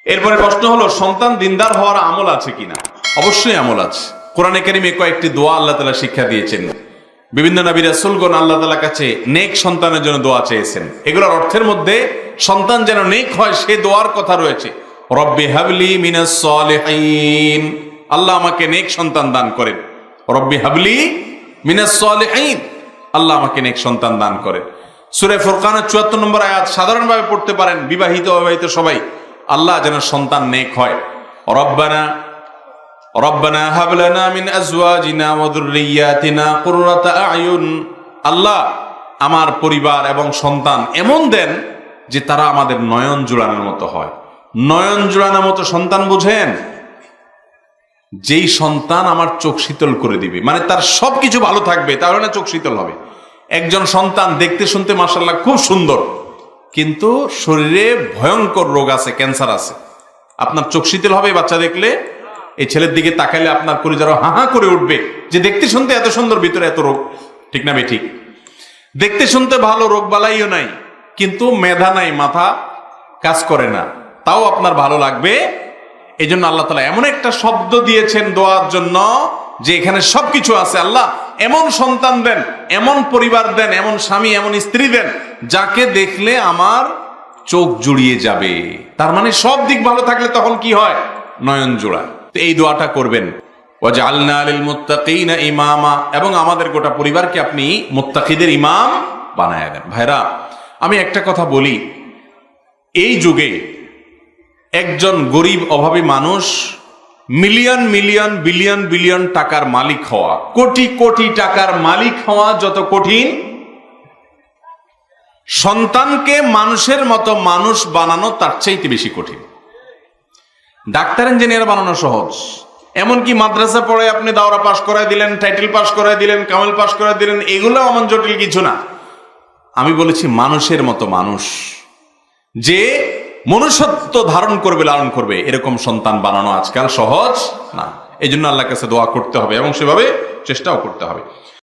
এরপরে প্রশ্ন হলো, সন্তান দিনদার হওয়ার আমল আছে কিনা? অবশ্যই আমল আছে। কোরআনে কারিমে কয়েকটি দোয়া আল্লাহ তাআলা শিক্ষা দিয়েছেন। বিভিন্ন নবী রাসূলগণ আল্লাহ তাআলার কাছে নেক সন্তানের জন্য দোয়া চেয়েছেন। এগুলোর অর্থের মধ্যে সন্তান যেন নেক হয় সে দোয়ার কথা রয়েছে। রব্বি হাবলি মিনাস সালিহিন, আল্লাহ আমাকে নেক সন্তান দান করেন। রব্বি হাবলি মিনাস সালিহিন, আল্লাহ আমাকে নেক সন্তান দান করেন। সূরা ফুরকানের ৭৪ নম্বর আয়াত সাধারণভাবে পড়তে পারেন, বিবাহিত অবিবাহিত সবাই। আল্লাহ যেন সন্তান নেক হয়। রব্বানা হাব লানা মিন আজওয়াজিনা ওয়া যুররিয়াতিনা কুররাতা আ'য়ুন, আল্লাহ আমার পরিবার এবং সন্তান এমন দেন যে তারা আমাদের নয়ন জোড়ানোর মতো হয়। নয়ন জোড়ানোর মতো সন্তান বুঝেন? যেই সন্তান আমার চোখ শীতল করে দিবে, মানে তার সবকিছু ভালো থাকবে, তাহলে না চোখ শীতল হবে। একজন সন্তান দেখতে শুনতে মাশাআল্লাহ খুব সুন্দর, কিন্তু শরীরে ভয়ঙ্কর রোগ আছে, ক্যান্সার আছে, আপনার চোখ শীতল হবে বাচ্চা দেখলে? এই ছেলের দিকে তাকাইলে আপনার কলিজারা হা হা করে উঠবে যে দেখতে শুনতে এত সুন্দর, ভিতরে এত রোগ। ঠিক না বে? ঠিক। দেখতে শুনতে ভালো, রোগ বালাইও নাই, কিন্তু মেধা নাই, মাথা কাজ করে না, তাও আপনার ভালো লাগবে। এই জন্য আল্লাহ তাআলা এমন একটা শব্দ দিয়েছেন দোয়ার জন্য যে এখানে সবকিছু আছে। আল্লাহ এমন সন্তান দেন, এমন পরিবার দেন, এমন স্বামী, এমন স্ত্রী দেন যাকে দেখলে আমার চোখ জুড়িয়ে যাবে। তার মানে সব দিক ভালো থাকলে তখন কি হয়? নয়ন জোড়া। তো এই দোয়াটা করবেন। ওয়াজআলনা লিল মুত্তাকিনা ইমামা, এবং আমাদের গোটা পরিবারকে আপনি মুত্তাকিদের ইমাম বানায় দেন। ভাইরা, আমি একটা কথা বলি, এই যুগে একজন গরিব অভাবী মানুষ মিলিয়ন মিলিয়ন বিলিয়ন বিলিয়ন টাকার মালিক হওয়া, কোটি কোটি টাকার মালিক হওয়া যত কঠিন, সন্তানকে মানুষের মতো মানুষ বানানো তার চাইতে বেশি কঠিন। ডাক্তার ইঞ্জিনিয়ার বানানো সহজ, এমনকি মাদ্রাসা পড়ে আপনি দাওরা পাশ করায় দিলেন, টাইটেল পাশ করায় দিলেন, কামিল পাশ করায় দিলেন, এগুলো এমন জটিল কিছু না। আমি বলেছি মানুষের মতো মানুষ, যে মনুষ্যত্ব ধারণ করবে, লালন করবে, এরকম সন্তান বানানো আজকাল সহজ না। এই জন্য আল্লাহর কাছে দোয়া করতে হবে এবং সেভাবে চেষ্টাও করতে হবে।